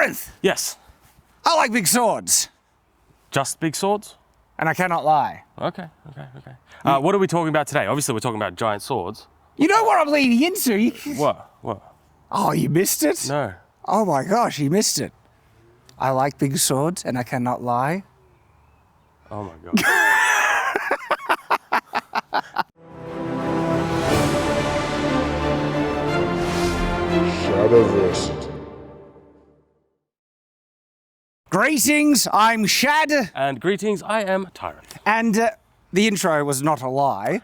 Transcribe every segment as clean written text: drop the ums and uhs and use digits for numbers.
Tyrant! Yes. I like big swords. Just big swords? And I cannot lie. Okay. What are we talking about today? Obviously, we're talking about giant swords. You know what I'm leading into? What? Oh, you missed it? No. Oh my gosh, you missed it. I like big swords and I cannot lie. Oh my God. Shadowverse. Greetings, I'm Shad. And greetings, I am Tyrant. And the intro was not a lie.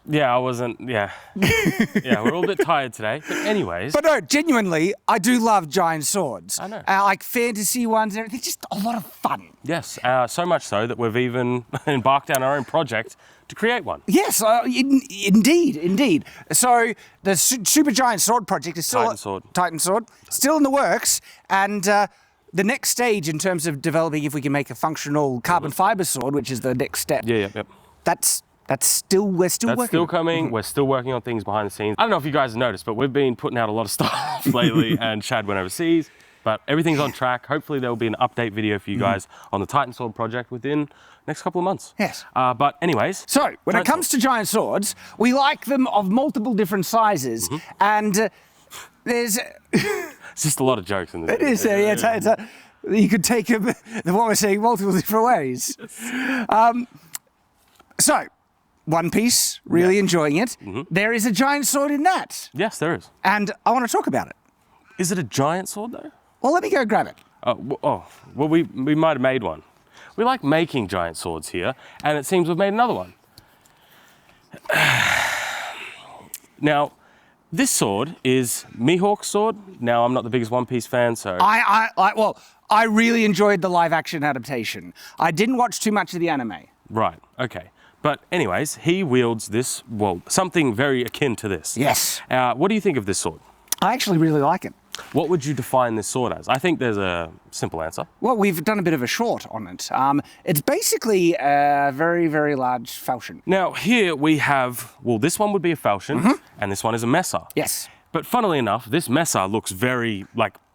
Yeah, I wasn't, yeah. Yeah, we're all a bit tired today. But anyways. But no, genuinely, I do love giant swords. I know. Like fantasy ones and everything. They're just a lot of fun. Yes, so much so that we've even embarked on our own project to create one. Yes, indeed. So the Super Giant Sword project is still... Titan Sword. Still in the works. And the next stage in terms of developing if we can make a functional carbon fiber sword, which is the next step. Yep. We're still working. That's still coming. We're still working on things behind the scenes. I don't know if you guys have noticed, but we've been putting out a lot of stuff lately, and Shad went overseas, but everything's on track. Hopefully there will be an update video for you guys on the Titan Sword project within next couple of months. Yes. But anyways. So, when it comes to giant swords, we like them of multiple different sizes, and there's... It's just a lot of jokes in this. It is, yeah. You could take them, what we're saying, multiple different ways. So, One Piece, really enjoying it. There is a giant sword in that. Yes, there is. And I want to talk about it. Is it a giant sword, though? Well, let me go grab it. Well, we might have made one. We like making giant swords here, and it seems we've made another one. Now, this sword is Mihawk's sword. Now, I'm not the biggest One Piece fan, so... I really enjoyed the live-action adaptation. I didn't watch too much of the anime. Right, okay. But anyways, he wields this, well, something very akin to this. Yes. What do you think of this sword? I actually really like it. What would you define this sword as? I think there's a simple answer. Well, we've done a bit of a short on it. It's basically a very, very large falchion. Now, here we have, well, this one would be a falchion, and this one is a mesa. Yes. But funnily enough, this mesa looks very,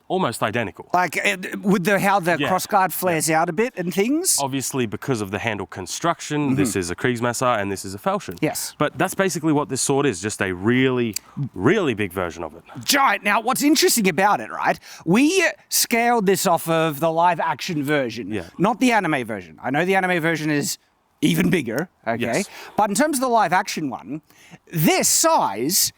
almost identical. Like, with how the crossguard flares out a bit and things? Obviously, because of the handle construction, this is a Kriegsmesser and this is a falchion. Yes. But that's basically what this sword is, just a really, really big version of it. Giant. Now, what's interesting about it, right? We scaled this off of the live-action version, not the anime version. I know the anime version is even bigger, okay? Yes. But in terms of the live-action one, this size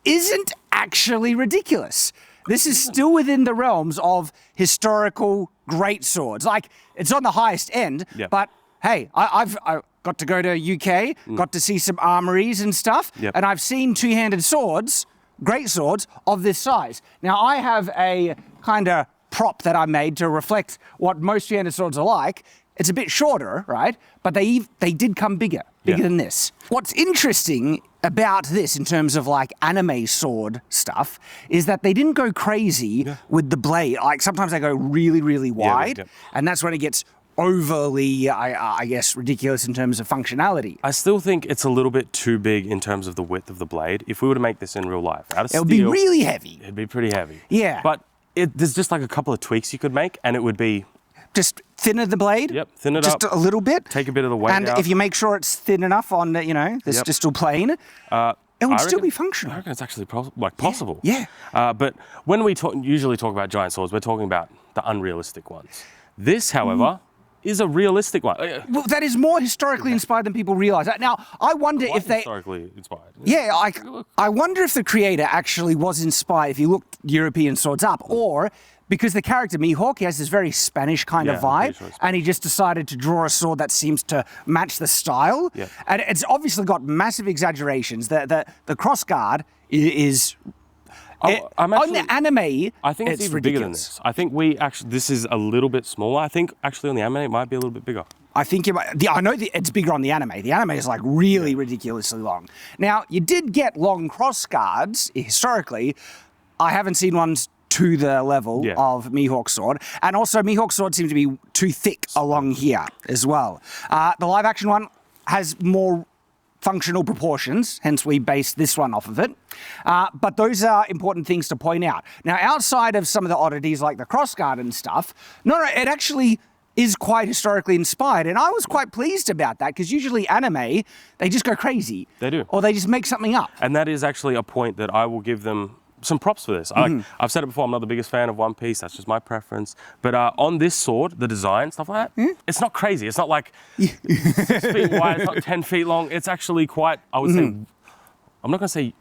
isn't actually ridiculous. This is still within the realms of historical great swords. Like, it's on the highest end, but hey, I got to go to UK, got to see some armories and stuff, and I've seen two-handed swords, great swords, of this size. Now, I have a kind of prop that I made to reflect what most two-handed swords are like. It's a bit shorter, right? But they did come bigger than this. What's interesting about this in terms of like anime sword stuff is that they didn't go crazy with the blade. Like sometimes they go really, really wide, and that's when it gets overly, I guess, ridiculous in terms of functionality. I still think it's a little bit too big in terms of the width of the blade. If we were to make this in real life, out of steel, it would be really heavy. It'd be pretty heavy. Yeah. But there's just like a couple of tweaks you could make, and it would be... Just thinner the blade. Yep, thin it up. Just a little bit. Take a bit of the weight out. And if you make sure it's thin enough on, this distal plane, it would still be functional. I reckon it's actually possible. Yeah. But when we usually talk about giant swords, we're talking about the unrealistic ones. This, however, is a realistic one. Well, that is more historically inspired than people realize. Now, I wonder if they... historically inspired. Yeah, I wonder if the creator actually was inspired, if you look European swords up, or... Because the character Mihawk, he has this very Spanish kind of vibe, and he just decided to draw a sword that seems to match the style. Yeah. And it's obviously got massive exaggerations. The crossguard is... on the anime, I think it's even ridiculous. bigger than this. I think this is a little bit smaller. I think actually on the anime it might be a little bit bigger. I think I know it's bigger on the anime. The anime is like really ridiculously long. Now, you did get long crossguards historically. I haven't seen ones to the level of Mihawk's sword. And also, Mihawk's sword seems to be too thick along here as well. The live-action one has more functional proportions, hence we based this one off of it. But those are important things to point out. Now, outside of some of the oddities like the crossguard and stuff, no, it actually is quite historically inspired. And I was quite pleased about that, because usually anime, they just go crazy. They do. Or they just make something up. And that is actually a point that I will give them some props for this. I've said it before, I'm not the biggest fan of One Piece, that's just my preference. But on this sword, the design, stuff like that, it's not crazy. It's not like 6 feet wide, it's not 10 feet long. It's actually quite, I would say, I'm not going to say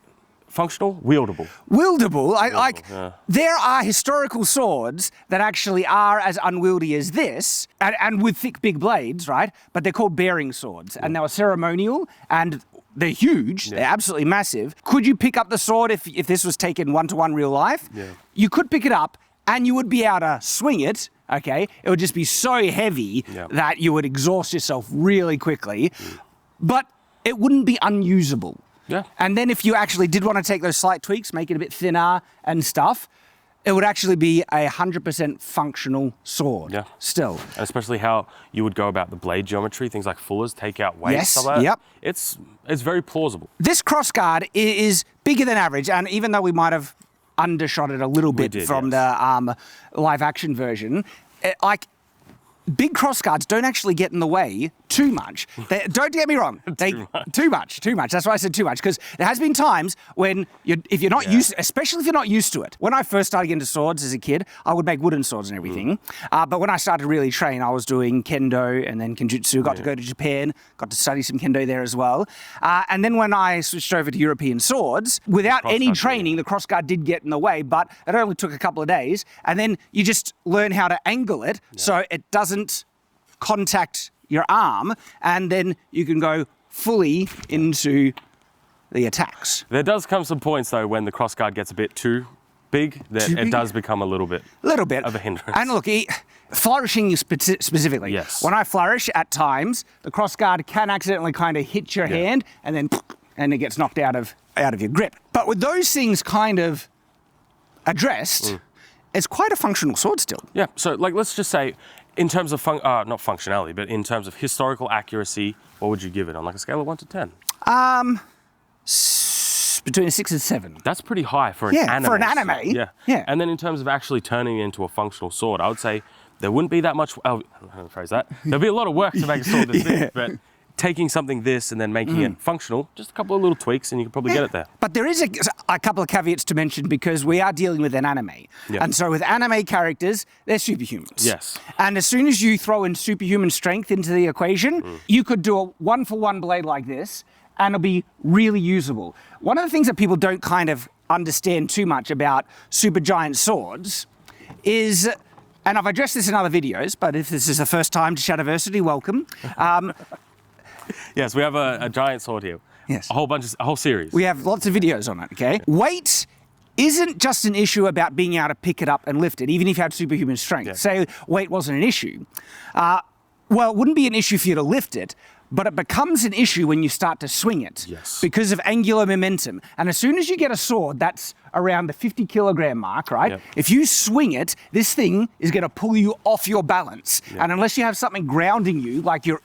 functional, wieldable. Wieldable. There are historical swords that actually are as unwieldy as this, and with thick, big blades, right? But they're called bearing swords, and they were ceremonial, and they're huge. They're absolutely massive. Could you pick up the sword if this was taken one-to-one real life? Yeah. You could pick it up, and you would be able to swing it, okay? It would just be so heavy that you would exhaust yourself really quickly, but it wouldn't be unusable. Yeah. And then if you actually did want to take those slight tweaks, make it a bit thinner and stuff, it would actually be a 100% functional sword. Yeah. Still. And especially how you would go about the blade geometry, things like fullers, take out weight, stuff like that. Yep. It's very plausible. This crossguard is bigger than average, and even though we might have undershot it a little bit from the live action version, big crossguards don't actually get in the way too much. Don't get me wrong. Too much. That's why I said too much, because there has been times when if you're not used, especially if you're not used to it. When I first started getting into swords as a kid, I would make wooden swords and everything. But when I started to really train, I was doing kendo and then kenjutsu. Got to go to Japan, got to study some kendo there as well. And then when I switched over to European swords, without any training, the crossguard did get in the way, but it only took a couple of days. And then you just learn how to angle it so it doesn't contact your arm, and then you can go fully into the attacks. There does come some points, though, when the crossguard gets a bit too big, that it does become a little bit of a hindrance. And look, flourishing specifically. Yes. When I flourish, at times, the crossguard can accidentally kind of hit your hand, and then it gets knocked out of your grip. But with those things kind of addressed, it's quite a functional sword still. Yeah, so let's just say, in terms of, not functionality, but in terms of historical accuracy, what would you give it on a scale of 1 to 10? Between a 6 and 7. That's pretty high for an anime. For an anime. Yeah. And then in terms of actually turning it into a functional sword, I would say there wouldn't be that much, I don't know how to phrase that. There'd be a lot of work to make a sword this big, but taking something this and then making it functional, just a couple of little tweaks and you can probably get it there. But there is a couple of caveats to mention, because we are dealing with an anime. Yep. And so with anime characters, they're superhumans. Yes. And as soon as you throw in superhuman strength into the equation, you could do a one-for-one blade like this, and it'll be really usable. One of the things that people don't kind of understand too much about supergiant swords is, and I've addressed this in other videos, but if this is the first time to Shadowversity, welcome. Yes, we have a giant sword here. Yes. A whole series. We have lots of videos on it, okay? Weight isn't just an issue about being able to pick it up and lift it, even if you had superhuman strength. Yeah. Say weight wasn't an issue. Well, it wouldn't be an issue for you to lift it, but it becomes an issue when you start to swing it. Yes. Because of angular momentum. And as soon as you get a sword that's around the 50 kilogram mark, right? Yep. If you swing it, this thing is going to pull you off your balance. Yep. And unless you have something grounding you, like you're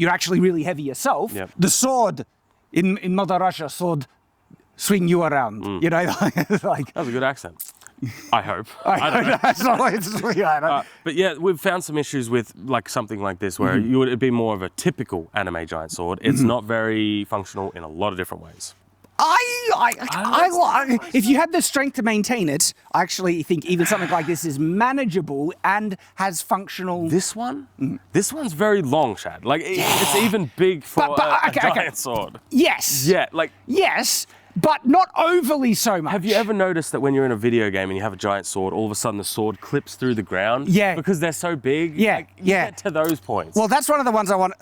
actually really heavy yourself, the sword in Mother Russia, sword swing you around. You know, like that was a good accent. I hope. I don't know. That's not like it's but yeah, we've found some issues with something like this where it'd be more of a typical anime giant sword. It's not very functional in a lot of different ways. If you had the strength to maintain it, I actually think even something like this is manageable and has functional. This one? This one's very long, Shad. It's even big for a giant sword. Yes. Yeah, yes. But not overly so much. Have you ever noticed that when you're in a video game and you have a giant sword, all of a sudden the sword clips through the ground? Yeah. Because they're so big? Yeah, you get to those points. Well, that's one of the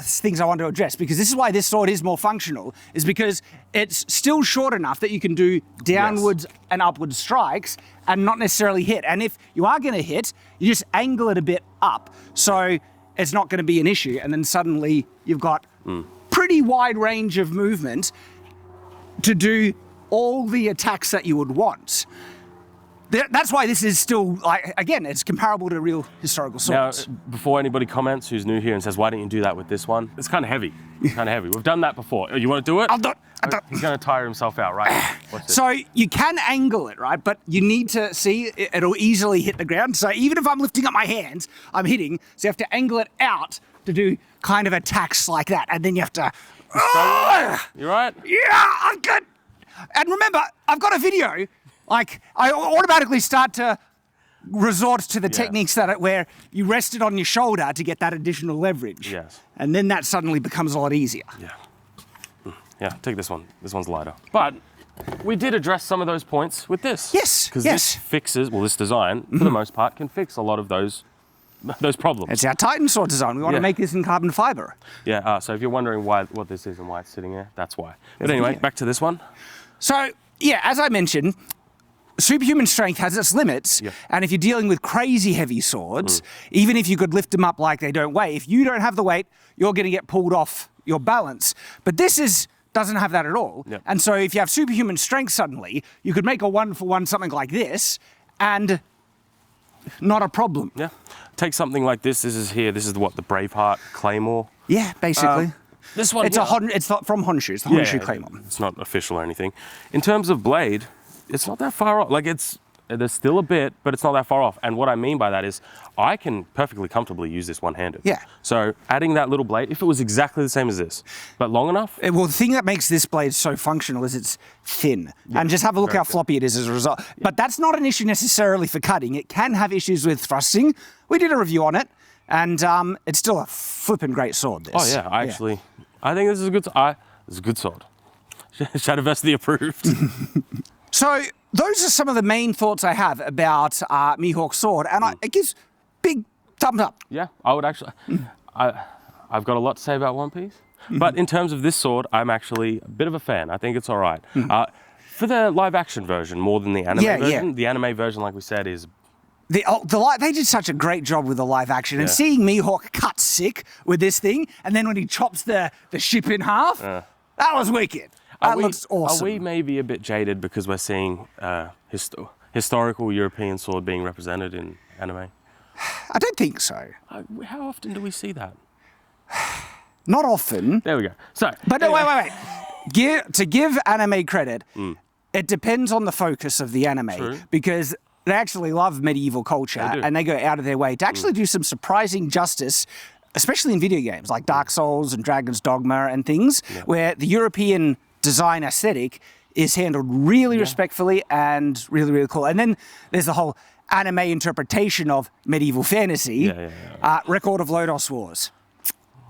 things I want to address, because this is why this sword is more functional, is because it's still short enough that you can do downwards and upwards strikes and not necessarily hit. And if you are going to hit, you just angle it a bit up, so it's not going to be an issue. And then suddenly you've got pretty wide range of movement to do all the attacks that you would want. That's why this is still, like, again, it's comparable to real historical Now, swords. before anybody comments who's new here and says, why don't you do that with this one? It's kind of heavy. It's kind of heavy. We've done that before. You want to do it? I'll do it. He's going to tire himself out, right? Watch this. So you can angle it, right? But you need to see it'll easily hit the ground. So even if I'm lifting up my hands, I'm hitting. So you have to angle it out to do kind of attacks like that. And then you have to... You right? Yeah, I'm good. And remember, I've got a video. Like, I automatically start to resort to the techniques where you rest it on your shoulder to get that additional leverage. Yes. And then that suddenly becomes a lot easier. Yeah. Yeah, take this one. This one's lighter. But we did address some of those points with this. Yes, Because yes. this fixes, well, this design, for the most part, can fix a lot of those problems. It's our Titan sword design. We want to make this in carbon fiber. Yeah, so if you're wondering what this is and why it's sitting there, that's why. But anyway, back to this one. So, yeah, as I mentioned, superhuman strength has its limits, and if you're dealing with crazy heavy swords, even if you could lift them up like they don't weigh, if you don't have the weight, you're going to get pulled off your balance. But this doesn't have that at all. Yep. And so if you have superhuman strength suddenly, you could make a 1-for-1 something like this, and not a problem. Yeah. Take something like this. This is what, the Braveheart Claymore? Yeah, basically. This one, it's not from Honshu. It's the Honshu Claymore. It's not official or anything. In terms of blade, it's not that far off. Like, there's still a bit, but it's not that far off. And what I mean by that is I can perfectly comfortably use this one-handed. Yeah. So adding that little blade, if it was exactly the same as this, but long enough. Well, the thing that makes this blade so functional is it's thin. And just have a look how floppy it is as a result. But that's not an issue necessarily for cutting. It can have issues with thrusting. We did a review on it, and it's still a flippin' great sword, this. Oh, yeah. I think this is a good, this is a good sword. Shadowversity approved. So those are some of the main thoughts I have about Mihawk sword, and it gives big thumbs up. Yeah, I would actually. I've got a lot to say about One Piece, but in terms of this sword, I'm actually a bit of a fan. I think it's all right. For the live-action version, more than the anime version. The anime version, like we said, is. They did such a great job with the live action, and seeing Mihawk cut sick with this thing, and then when he chops the ship in half, that was wicked. That looks awesome. Are we maybe a bit jaded because we're seeing historical European sword being represented in anime? I don't think so. How often do we see that? Not often. There we go. So, but no, wait. To give anime credit, it depends on the focus of the anime, because they actually love medieval culture, and they go out of their way to actually do some surprising justice, especially in video games like Dark Souls and Dragon's Dogma and things, where the European design aesthetic is handled really respectfully and really, really cool. And then there's the whole anime interpretation of medieval fantasy, Record of Lodos Wars.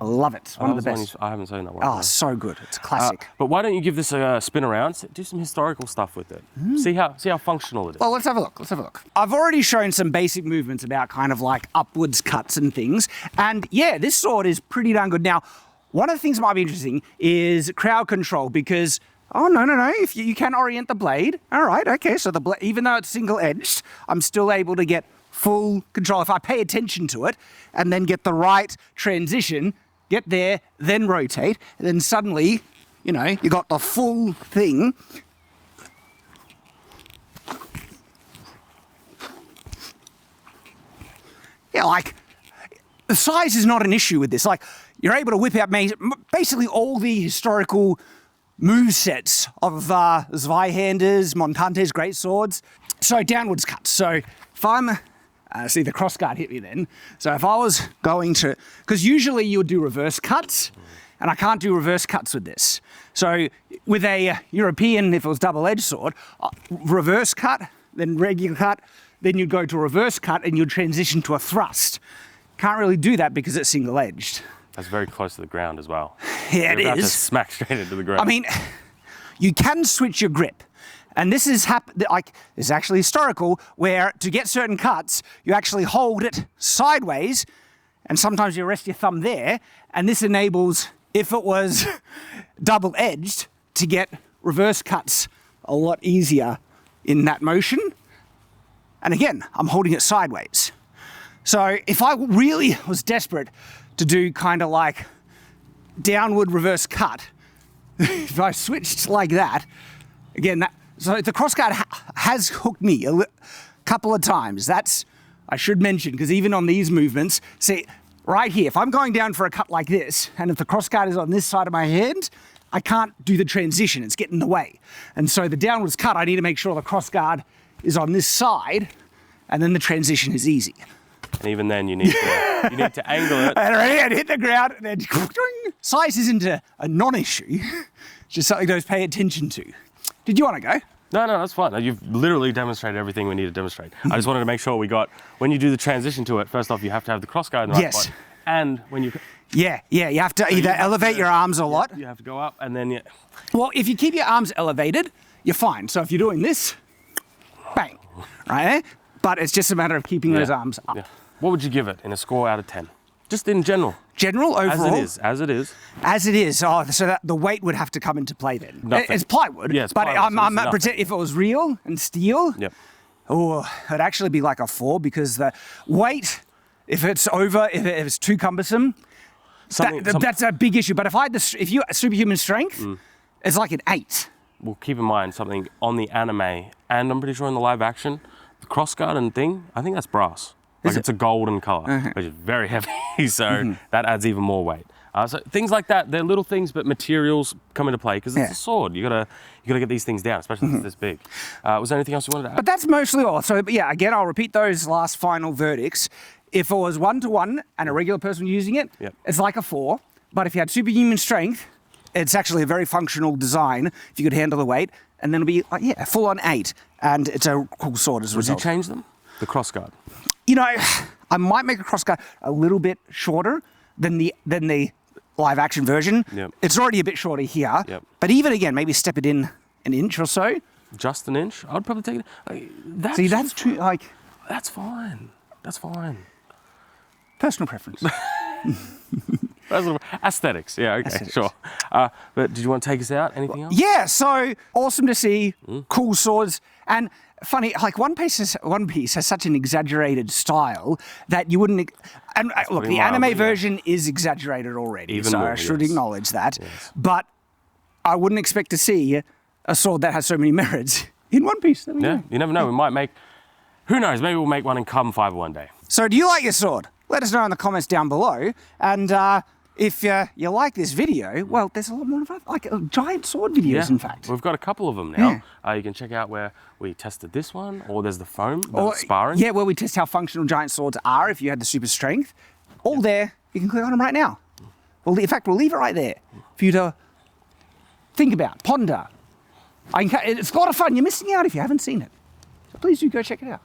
I love it. One of the best. I haven't seen that one. Oh, so good. It's a classic. But why don't you give this a spin around? Do some historical stuff with it. See how functional it is. Well, let's have a look. I've already shown some basic movements about kind of like upwards cuts and things. And yeah, this sword is pretty darn good. Now, one of the things that might be interesting is crowd control, because, no. If you can orient the blade. All right, okay. So the blade, even though it's single-edged, I'm still able to get full control. If I pay attention to it and then get the right transition, get there, then rotate, and then suddenly, you got the full thing. Yeah, like, the size is not an issue with this. Like, you're able to whip out basically all the historical movesets of Zweihanders, Montantes, great swords. So downwards cuts. So if I'm... see, the crossguard hit me then. So if I was going to... Because usually you would do reverse cuts, and I can't do reverse cuts with this. So with a European, if it was double-edged sword, reverse cut, then regular cut, then you'd go to a reverse cut and you'd transition to a thrust. Can't really do that because it's single-edged. That's very close to the ground as well. Yeah, You're about to smack straight into the ground. I mean, you can switch your grip. And this is it's actually historical, where to get certain cuts, you actually hold it sideways, and sometimes you rest your thumb there, and this enables, if it was double-edged, to get reverse cuts a lot easier in that motion. And again, I'm holding it sideways. So if I really was desperate to do kind of like downward reverse cut, if I switched like that, again, so the crossguard has hooked me couple of times. That's, I should mention, because even on these movements, see, right here, if I'm going down for a cut like this, and if the crossguard is on this side of my hand, I can't do the transition, it's getting in the way. And so the downwards cut, I need to make sure the crossguard is on this side, and then the transition is easy. And even then, you need to angle it. And hit the ground, and then size isn't a non-issue. It's just something to pay attention to. Did you want to go? No, that's fine. You've literally demonstrated everything we need to demonstrate. I just wanted to make sure we got, when you do the transition to it, first off, you have to have the crossguard in the right spot. And when you... Yeah, you have to either elevate your arms a lot. You have to go up, and then Well, if you keep your arms elevated, you're fine. So if you're doing this, bang, right? But it's just a matter of keeping those arms up. Yeah. What would you give it in a score out of 10? Just in general. General, overall? As it is. As it is. Oh, so that the weight would have to come into play then. Nothing. It's plywood. Yeah, it's but plywood, I'm pretend if it was real and steel, Yep. oh, it'd actually be like a 4 because the weight, if it's too cumbersome, that's a big issue. But if you superhuman strength, it's like an 8. Well, keep in mind something on the anime, and I'm pretty sure in the live action, the crossguard and thing, I think that's brass. Like it's a golden color, which is very heavy, so that adds even more weight. So things like that, they're little things, but materials come into play because it's a sword. You gotta get these things down, especially if it's this big. Was there anything else you wanted to add? But that's mostly all. So yeah, again, I'll repeat those last final verdicts. If it was 1-to-1 and a regular person using it, it's like a 4. But if you had superhuman strength, it's actually a very functional design if you could handle the weight, and then it'll be like, a full-on 8, and it's a cool sword as a result. Would you change them? The crossguard. You know, I might make a crossguard a little bit shorter than the live action version. Yep. It's already a bit shorter here. Yep. But even again, maybe step it in an inch or so. Just an inch? I'd probably take it. That's true. That's fine. That's fine. Personal preference. Aesthetics. Yeah. Okay. Aesthetics. Sure. But did you want to take us out? Anything else? Yeah. So awesome to see cool swords. And funny, like One Piece has such an exaggerated style that you wouldn't. And look, the anime version is exaggerated already, Even so more, I should acknowledge that. Yes. But I wouldn't expect to see a sword that has so many merits in One Piece. You never know. We might make. Who knows? Maybe we'll make one in carbon fiber one day. So, do you like your sword? Let us know in the comments down below. And if you like this video, well, there's a lot more of like giant sword videos, in fact. We've got a couple of them now. You can check out where we tested this one, or there's the foam, sparring. Yeah, where we test how functional giant swords are if you had the super strength. All there, you can click on them right now. Well, in fact, we'll leave it right there for you to think about, ponder. It's a lot of fun. You're missing out if you haven't seen it. So please do go check it out.